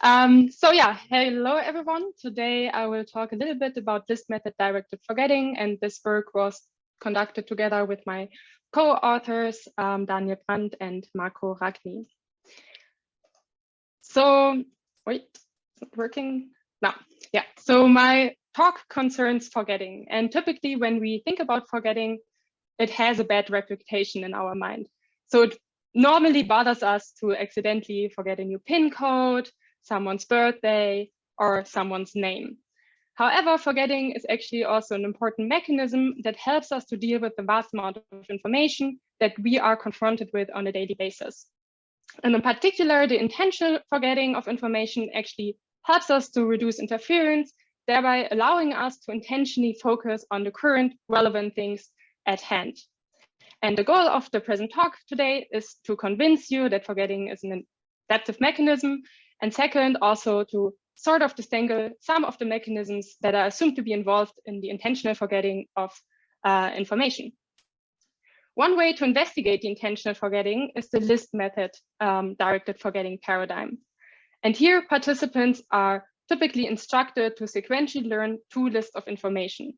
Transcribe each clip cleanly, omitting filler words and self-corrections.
So yeah, hello everyone. Today I will talk a little bit about list method directed forgetting, and this work was conducted together with my co-authors, Daniel Brandt and Marco Ragni. So, wait, is it working? No, yeah. So my talk concerns forgetting, and typically when we think about forgetting, it has a bad reputation in our mind. So it normally bothers us to accidentally forget a new PIN code, someone's birthday, or someone's name. However, forgetting is actually also an important mechanism that helps us to deal with the vast amount of information that we are confronted with on a daily basis. And in particular, the intentional forgetting of information actually helps us to reduce interference, thereby allowing us to intentionally focus on the current relevant things at hand. And the goal of the present talk today is to convince you that forgetting is an adaptive mechanism, and second, also to sort of disentangle some of the mechanisms that are assumed to be involved in the intentional forgetting of information. One way to investigate the intentional forgetting is the list method directed forgetting paradigm. And here participants are typically instructed to sequentially learn two lists of information.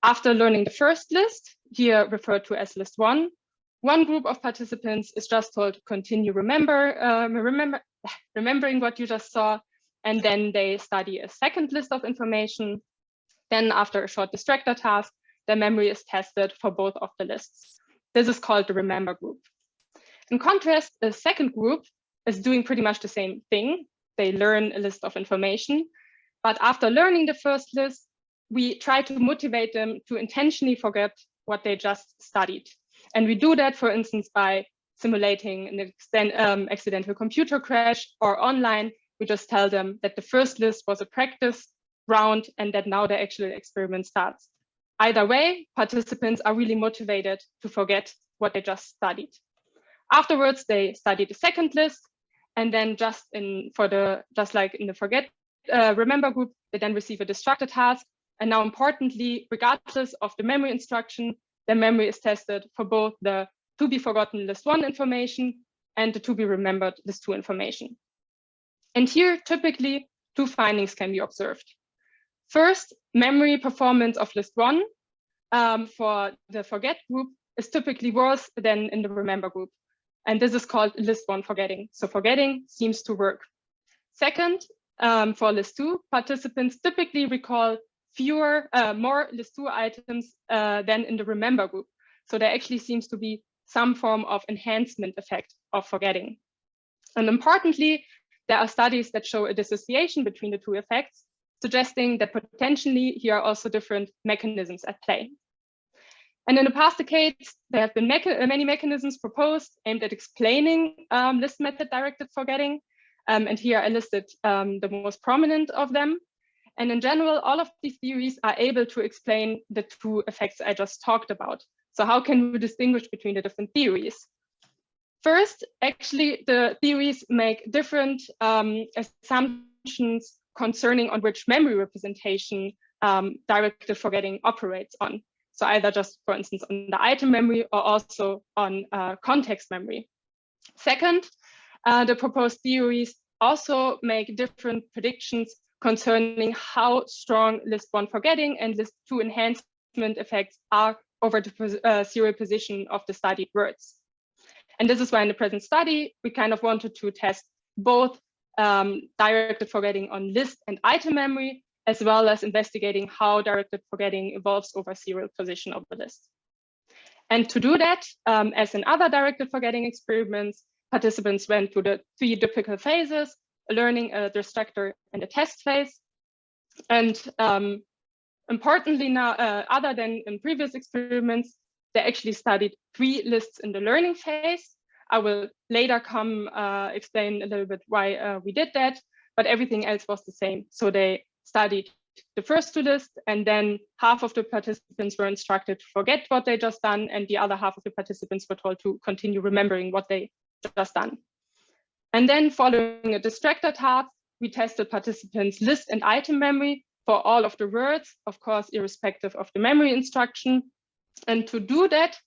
After learning the first list, here referred to as list one group of participants is just told to continue remembering what you just saw, and then they study a second list of information. Then after a short distractor task, their memory is tested for both of the lists. This is called the remember group. In contrast, the second group is doing pretty much the same thing. They learn a list of information, but after learning the first list, we try to motivate them to intentionally forget what they just studied. And we do that, for instance, by simulating an accidental computer crash, or online, we just tell them that the first list was a practice round and that now the actual experiment starts. Either way, participants are really motivated to forget what they just studied. Afterwards, they study the second list, and then just like in the remember group, they then receive a distractor task. And now importantly, regardless of the memory instruction, their memory is tested for both the to be forgotten list one information and the to be remembered list two information. And here, typically, two findings can be observed. First, memory performance of list one for the forget group is typically worse than in the remember group. And this is called list one forgetting. So forgetting seems to work. Second, for list two, participants typically recall more list two items than in the remember group. So there actually seems to be some form of enhancement effect of forgetting. And importantly, there are studies that show a dissociation between the two effects, suggesting that potentially here are also different mechanisms at play. And in the past decades, there have been many mechanisms proposed aimed at explaining list method directed forgetting. And here I listed the most prominent of them. And in general, all of these theories are able to explain the two effects I just talked about. So how can we distinguish between the different theories? First, actually, the theories make different assumptions concerning on which memory representation directed forgetting operates on. So either just, for instance, on the item memory or also on context memory. Second, the proposed theories also make different predictions concerning how strong list one forgetting and list two enhancement effects are over the serial position of the studied words. And this is why in the present study, we kind of wanted to test both directed forgetting on list and item memory, as well as investigating how directed forgetting evolves over serial position of the list. And to do that, as in other directed forgetting experiments, participants went through the three typical phases: learning, a distractor, and a test phase. And importantly now, other than in previous experiments, they actually studied three lists in the learning phase. I will later explain a little bit why we did that, but everything else was the same. So they studied the first two lists, and then half of the participants were instructed to forget what they just done, and the other half of the participants were told to continue remembering what they just done. And then following a distractor task, we tested participants' list and item memory for all of the words, of course, irrespective of the memory instruction. And to do that,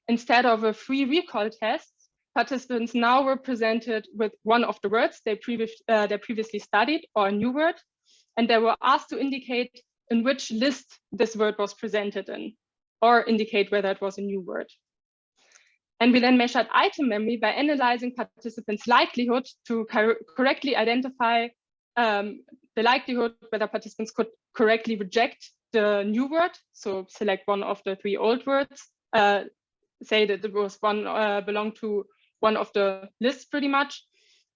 instead of a free recall test, participants now were presented with one of the words they previously studied, or a new word, and they were asked to indicate in which list this word was presented in, or indicate whether it was a new word. And we then measured item memory by analyzing participants' likelihood to correctly identify the likelihood whether participants could correctly reject the new word. So select one of the 3 old words, say that it was one belonged to one of the lists pretty much.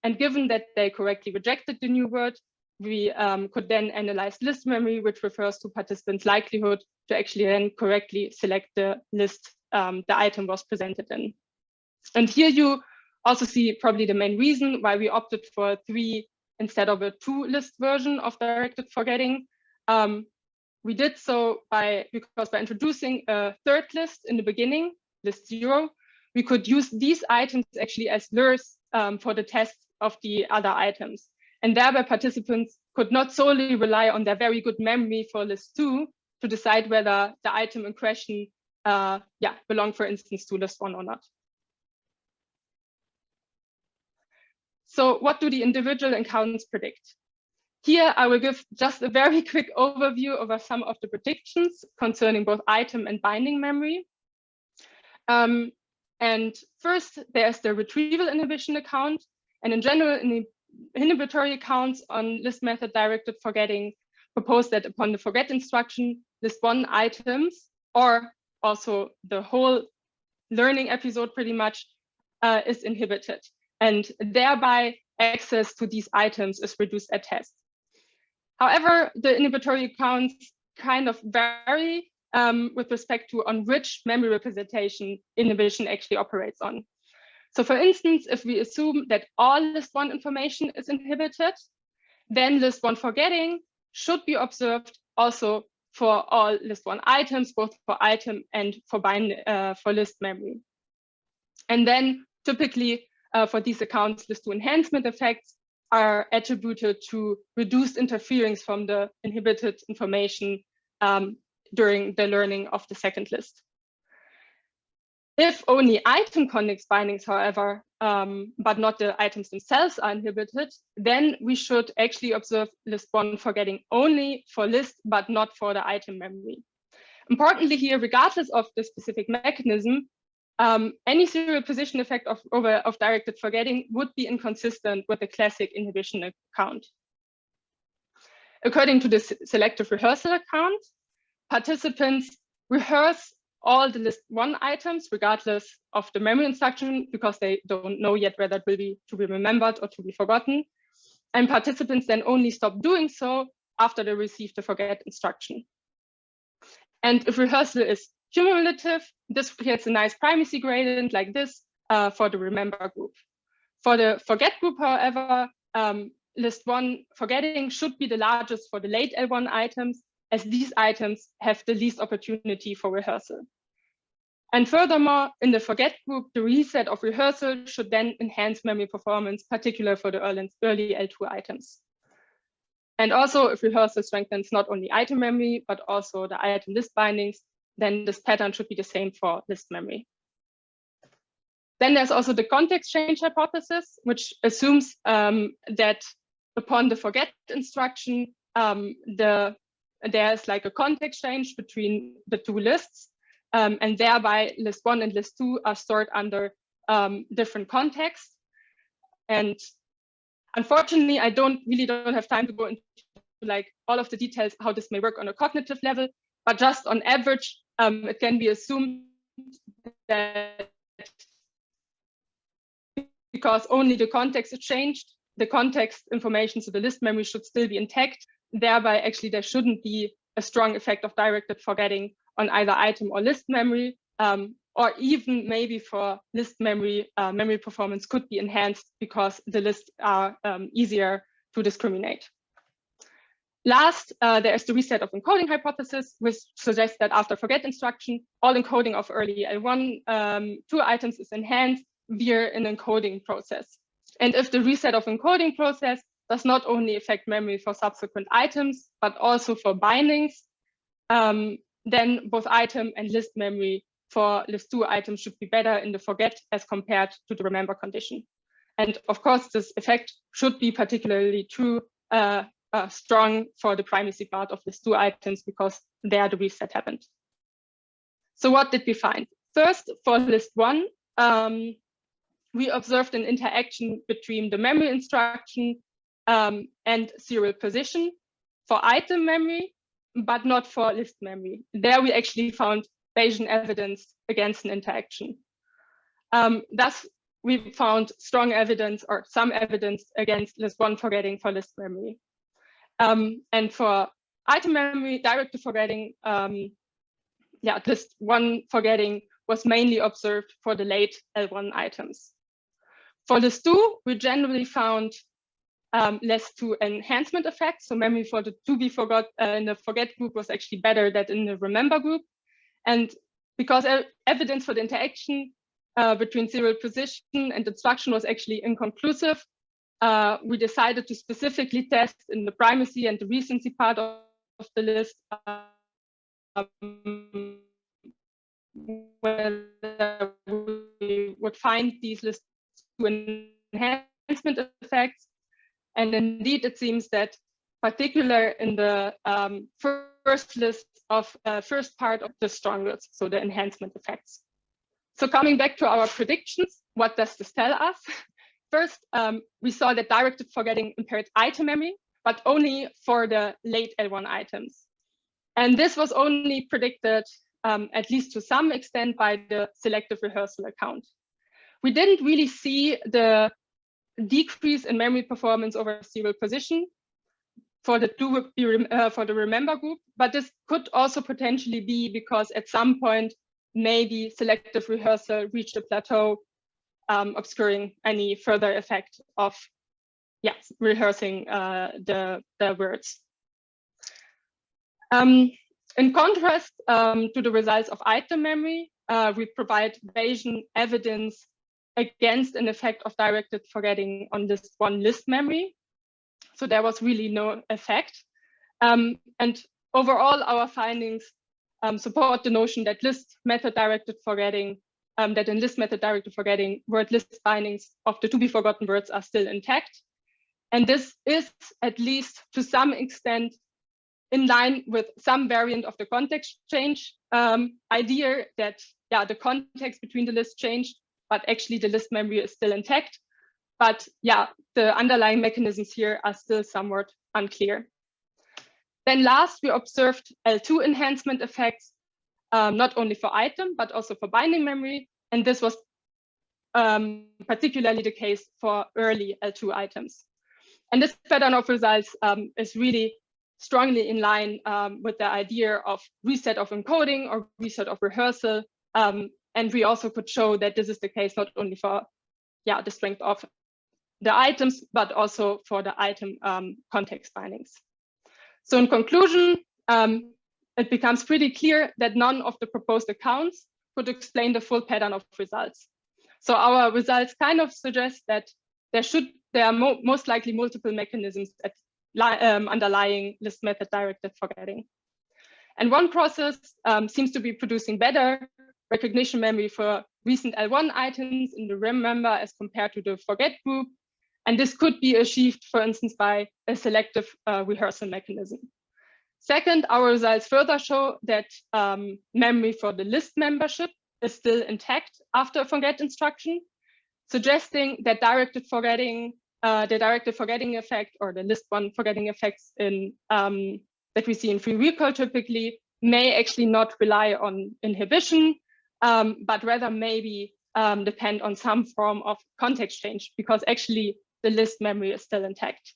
And given that they correctly rejected the new word, we could then analyze list memory, which refers to participants' likelihood to actually then correctly select the list the item was presented in. And here you also see probably the main reason why we opted for 3 instead of a 2 list version of directed forgetting. We did so because by introducing a 3rd list in the beginning, list 0, we could use these items actually as lures for the test of the other items. And thereby participants could not solely rely on their very good memory for list 2 to decide whether the item in question belonged, for instance, to list 1 or not. So what do the individual accounts predict? Here, I will give just a very quick overview over some of the predictions concerning both item and binding memory. And first, there's the retrieval inhibition account. And in general, inhibitory accounts on list method directed forgetting propose that upon the forget instruction, list 1 items, or also the whole learning episode pretty much, is inhibited. And thereby access to these items is reduced at test. However, the inhibitory accounts kind of vary with respect to on which memory representation inhibition actually operates on. So for instance, if we assume that all list 1 information is inhibited, then list 1 forgetting should be observed also for all list 1 items, both for item and for list memory. And then typically for these accounts, list 2 enhancement effects are attributed to reduced interference from the inhibited information during the learning of the 2nd list. If only item context bindings, however, but not the items themselves are inhibited, then we should actually observe list 1 forgetting only for list, but not for the item memory. Importantly here, regardless of the specific mechanism, any serial position effect of directed forgetting would be inconsistent with the classic inhibition account. According to the selective rehearsal account, participants rehearse all the list 1 items regardless of the memory instruction because they don't know yet whether it will be to be remembered or to be forgotten. And participants then only stop doing so after they receive the forget instruction. And if rehearsal is cumulative, this creates a nice primacy gradient like this for the remember group. For the forget group, however, list 1 forgetting should be the largest for the late L1 items, as these items have the least opportunity for rehearsal. And furthermore, in the forget group, the reset of rehearsal should then enhance memory performance, particularly for the early L2 items. And also, if rehearsal strengthens not only item memory, but also the item list bindings, then this pattern should be the same for list memory. Then there's also the context change hypothesis, which assumes that upon the forget instruction, there's like a context change between the 2 lists, and thereby list 1 and list 2 are stored under different contexts. And unfortunately, I don't have time to go into like all of the details how this may work on a cognitive level, but just on average, it can be assumed that because only the context is changed, the context information, so the list memory should still be intact. Thereby, actually, there shouldn't be a strong effect of directed forgetting on either item or list memory, or even maybe for list memory, memory performance could be enhanced because the lists are easier to discriminate. Last, there is the reset of encoding hypothesis, which suggests that after forget instruction, all encoding of early L1 2 items is enhanced via an encoding process. And if the reset of encoding process does not only affect memory for subsequent items, but also for bindings, then both item and list memory for list 2 items should be better in the forget as compared to the remember condition. And of course, this effect should be particularly true, strong for the primacy part of list 2 items, because there the reset happened. So what did we find? First, for list 1, we observed an interaction between the memory instruction and serial position for item memory, but not for list memory. There we actually found Bayesian evidence against an interaction. Thus, we found strong evidence or some evidence against list 1 forgetting for list memory. And for item memory, directed forgetting, list 1 forgetting was mainly observed for the late L1 items. For list 2, we generally found less to enhancement effects. So memory for the to be forgot in the forget group was actually better than in the remember group. And because evidence for the interaction between serial position and instruction was actually inconclusive, we decided to specifically test in the primacy and the recency part of the list whether we would find these list 2 enhancement effects. And indeed, it seems that particular in the first list of first part of the strongest, so the enhancement effects. So coming back to our predictions, what does this tell us? First, we saw that directed forgetting impaired item memory, but only for the late L1 items. And this was only predicted, at least to some extent, by the selective rehearsal account. We didn't really see the decrease in memory performance over serial position for the remember group, but this could also potentially be because at some point, maybe selective rehearsal reached a plateau, obscuring any further effect of rehearsing the words. In contrast to the results of item memory, we provide Bayesian evidence against an effect of directed forgetting on list 1 list memory. So there was really no effect. And overall, our findings support the notion that list method directed forgetting, that in list method directed forgetting, word list bindings of the to be forgotten words are still intact. And this is, at least to some extent, in line with some variant of the context change idea that the context between the lists changed, but actually the list memory is still intact. But the underlying mechanisms here are still somewhat unclear. Then last, we observed L2 enhancement effects, not only for item, but also for binding memory. And this was particularly the case for early L2 items. And this pattern of results is really strongly in line with the idea of reset of encoding or reset of rehearsal. And we also could show that this is the case not only for the strength of the items, but also for the item context bindings. So in conclusion, it becomes pretty clear that none of the proposed accounts could explain the full pattern of results. So our results kind of suggest that there are most likely multiple mechanisms at underlying list method directed forgetting. And one process seems to be producing better recognition memory for recent L1 items in the remember as compared to the forget group. And this could be achieved, for instance, by a selective rehearsal mechanism. Second, our results further show that memory for the list membership is still intact after a forget instruction, suggesting that directed forgetting, the directed forgetting effect or the list 1 forgetting effects in that we see in free recall typically may actually not rely on inhibition, but rather maybe depend on some form of context change, because actually the list memory is still intact.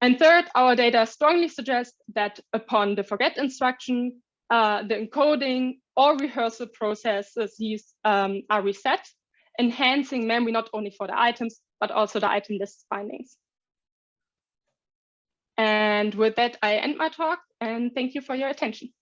And third, our data strongly suggest that upon the forget instruction, the encoding or rehearsal processes are reset, enhancing memory not only for the items, but also the item list bindings. And with that, I end my talk, and thank you for your attention.